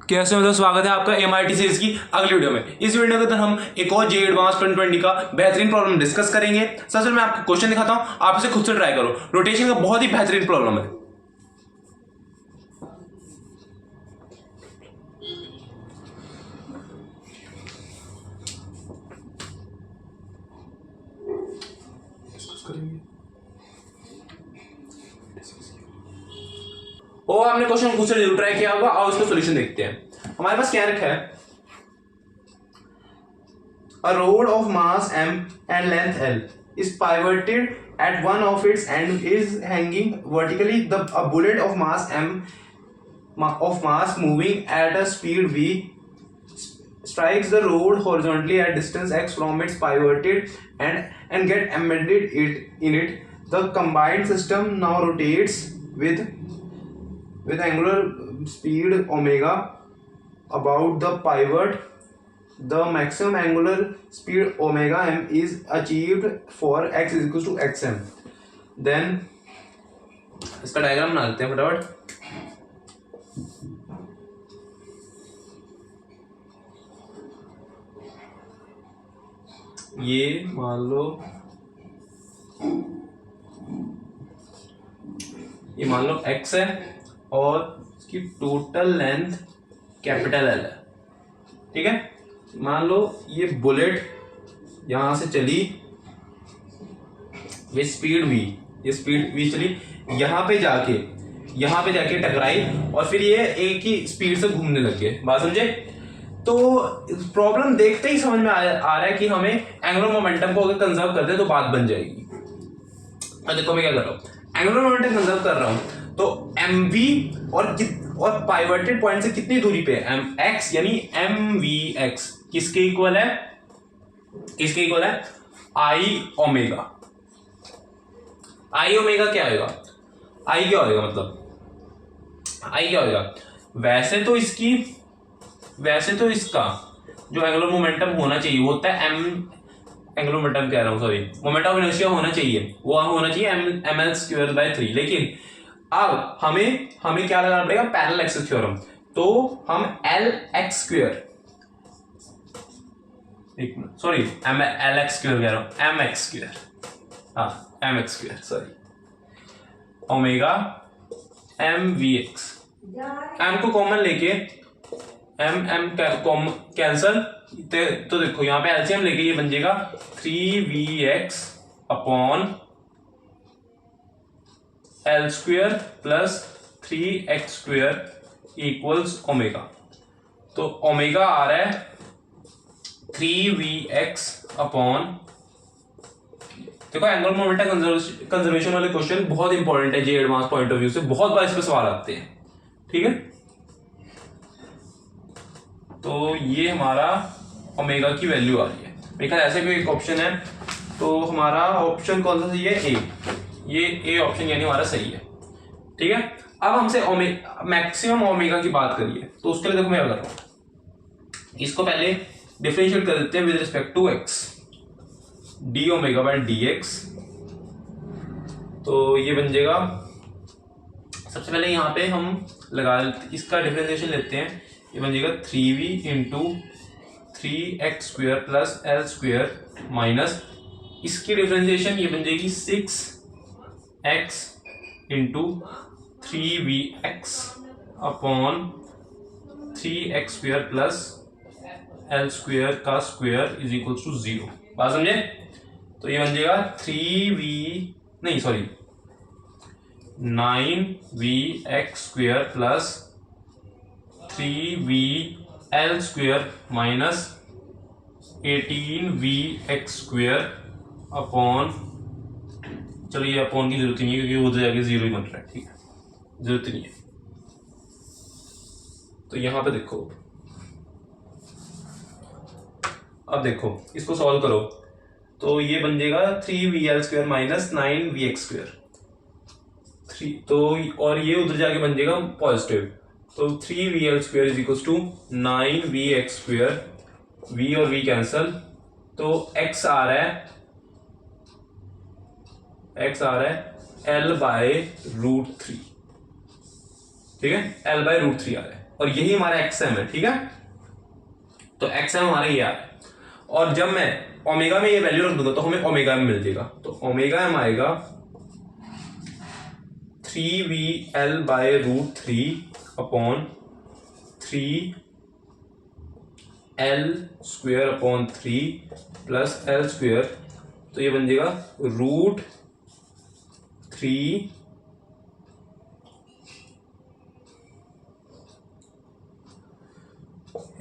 कैसे हो? स्वागत है आपका MIT सीरीज की अगली वीडियो में। इस वीडियो के अंदर हम एक और जे एडवांस 2020 का बेहतरीन प्रॉब्लम डिस्कस करेंगे। सबसे मैं आपको क्वेश्चन दिखाता हूं, आप इसे खुद से ट्राई करो। रोटेशन का बहुत ही बेहतरीन प्रॉब्लम है। और आपने क्वेश्चन खुद से जरूर ट्राई किया होगा और उसका सॉल्यूशन देखते हैं। हमारे पास क्या रखा है, a rod of mass m and length l is pivoted at one of its end is hanging vertically. A bullet of mass moving at a speed v strikes the rod horizontally at distance x from its pivoted and get embedded in it. The combined system now rotates with angular speed omega about the pivot. The maximum angular speed omega m is achieved for x is equal to xm. Then इसका diagram बना लेते हैं फटाफट। ये मान लो x है और इसकी टोटल लेंथ कैपिटल L है। ठीक है, मान लो ये बुलेट यहां से चली विद स्पीड v, ये स्पीड v चली यहां पे जाके टकराई और फिर ये एक ही स्पीड से घूमने लग गए। बात समझे? तो प्रॉब्लम देखते ही समझ में आ रहा है कि हमें एंगुलर मोमेंटम को अगर कंजर्व कर दे तो बात बन जाएगी। अब देखो मैं क्या कर रहा हूँ, एंगुलर मोमेंटम कंजर्व कर रहा हूँ तो mv और पाइवटेड पॉइंट से कितनी दूरी पे है mx, यानी mvx किसके इक्वल है i ओमेगा। i ओमेगा क्या होगा, i क्या होगा, मतलब i क्या होगा? वैसे तो इसका जो एंगुलर मोमेंटम होना चाहिए वो होता है एंगुलर मोमेंटम कह रहा हूं, सॉरी, मोमेंट ऑफ इनर्शिया होना चाहिए, वो होना चाहिए ml²/3। लेकिन अब हमें क्या लगाना पड़ेगा, पैरेलल एक्सिस थ्योरम। तो हम Lx², सॉरी Lx² कह रहा हूं, mx², हाँ mx², sorry, omega mvx, m को कॉमन लेके m कैंसल, तो देखो यहाँ पे एलसीएम लेके ये बन जाएगा 3vx upon L² plus 3x² equals omega. तो ओमेगा आ रहा है 3vx अपॉन, देखो एंगुलर मोमेंटम कंजर्वेशन वाले क्वेश्चन बहुत इंपॉर्टेंट है जे एडवांस पॉइंट ऑफ व्यू से, बहुत बार इस पे सवाल आते हैं। ठीक है, तो ये हमारा ओमेगा की वैल्यू आ रही है। मेरे ख्याल ऐसे कोई एक ऑप्शन है, तो हमारा ऑप्शन कौन सा सही है, ए, ये ए ऑप्शन यानी हमारा सही है। ठीक है, अब हमसे मैक्सिमम ओमेगा की बात करिए, तो उसके लिए देखो मैं क्या कर रहा हूं, इसको पहले डिफरेंशिएट कर देते हैं with respect to X, D omega by D X. तो ये बन जाएगा, सबसे पहले यहाँ पे हम इसका डिफरेंशिएशन लेते हैं, ये बन जाएगा 3v into 3x² plus L² minus इसकी डिफरेंशिएशन ये बन जाएगी 6x into 3vx upon 3x² plus L² का स्क्वायर इज इक्वल टू 0। बात समझे? तो ये बन जाएगा 9vx² plus 3vL² minus 18vx² upon, चलो ये अपॉन की जरूरत नहीं है क्योंकि उधर जाके 0 ही बन रहा है। ठीक है, जरूरत नहीं है। तो यहां पे देखो, अब देखो इसको सॉल्व करो, तो ये बन जाएगा 3vL² माइनस 9vx², तो और ये उधर जाके बन जाएगा पॉजिटिव, तो 3vL² is equal to 9vx², v और v कैंसल, तो x आ रहा है L/√3। ठीक है, L/√3 आ रहा है। और यही हमारा एक्सएम है, ठीक है। तो एक्सएम हमारा ये आ रहा है, और जब मैं ओमेगा में ये वैल्यू रख दूंगा तो हमें ओमेगा में मिल जाएगा। तो ओमेगा एम आएगा 3VL/√3/3L² प्लस L², तो ये बन जाएगा √3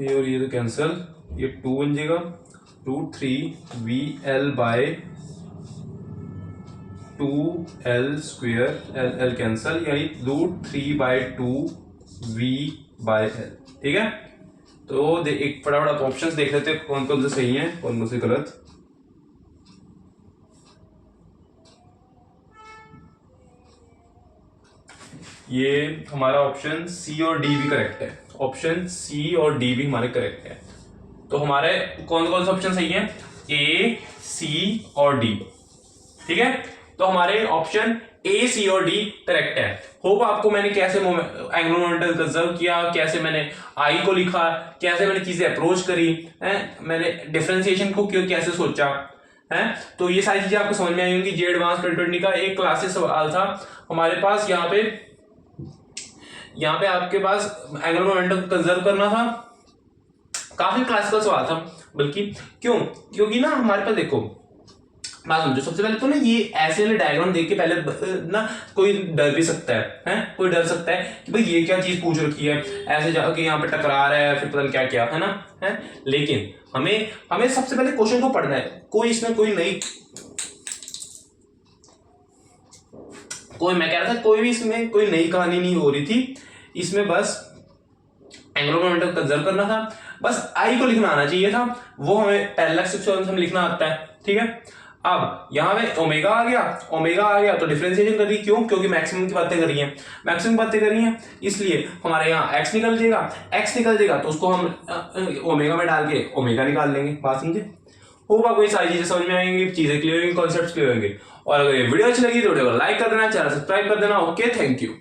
ये, और ये तो कैंसल, ये 2 बन जाएगा, √3VL/2L², L कैंसल, यानी √3/2V/L, ठीक है। तो एक फटाफट आप ऑप्शंस देख लेते हैं कौन कौन से सही हैं कौन कौन से गलत। ये हमारा ऑप्शन सी और डी भी करेक्ट है, ऑप्शन सी और डी भी हमारे करेक्ट है। तो हमारे कौन कौन से ऑप्शन सही हैं, ए, सी और डी, ठीक है। तो हमारे ऑप्शन ए, सी और डी करेक्ट है। होप आपको मैंने कैसे एंगुलर मोमेंटम कंजर्व किया, कैसे मैंने आई को लिखा, कैसे मैंने चीजें अप्रोच करी है, मैंने डिफरेंशिएशन को क्यों कैसे सोचा है, तो ये सारी चीजें आपको समझ में आई होंगी। जे एडवांस 2020 का एक क्लासेस सवाल था हमारे पास, यहाँ पे आपके पास एंगुलर मोमेंटम कंजर्व करना था, काफी क्लासिकल सवाल था बल्कि, क्योंकि ना हमारे पास देखो बात समझो, सबसे पहले तो ना ये ऐसे वाले डायग्राम देख के पहले ना कोई डर भी सकता है, कोई डर सकता है कि भाई ये क्या चीज पूछ रखी है, ऐसे जाके यहाँ पे टकरा रहा है, फिर पता नहीं क्या क्या है ना, है। लेकिन हमें सबसे पहले क्वेश्चन को पढ़ना है, कोई इसमें मैं कह रहा था कोई भी इसमें कोई नई कहानी नहीं हो रही थी, इसमें बस एंगुलर मोमेंटम कंजर्व करना था, बस आई को लिखना आना चाहिए था, वो हमें पैरेलल इक्वेशन में लिखना आता है, ठीक है। अब यहाँ पे ओमेगा आ गया तो डिफरेंशिएशन कर दी, क्योंकि मैक्सिमम की बातें कर रही हैं, इसलिए हमारे यहाँ x निकल जाएगा, तो उसको हम ओमेगा में डाल के ओमेगा निकाल लेंगे, बात समझे। होगा कोई सारी चीजें समझ में आएंगी, चीजें क्लियर होंगी, कॉन्सेप्ट्स क्लियर होंगे। और अगर ये वीडियो अच्छी लगी तो वीडियो को लाइक कर देना, चैनल सब्सक्राइब कर देना। Okay, thank you.